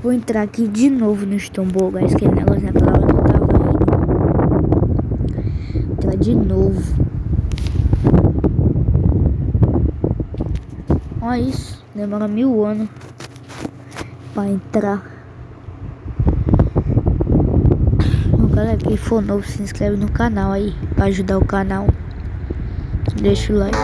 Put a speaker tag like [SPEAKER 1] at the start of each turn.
[SPEAKER 1] Vou entrar aqui de novo no Stumble, guys. Aquele negócio na palavra não tava indo. Entrar de novo. Olha isso. Demora 1000 anos pra entrar. Então, galera, quem for novo, se inscreve no canal aí pra ajudar o canal. Deixa o like.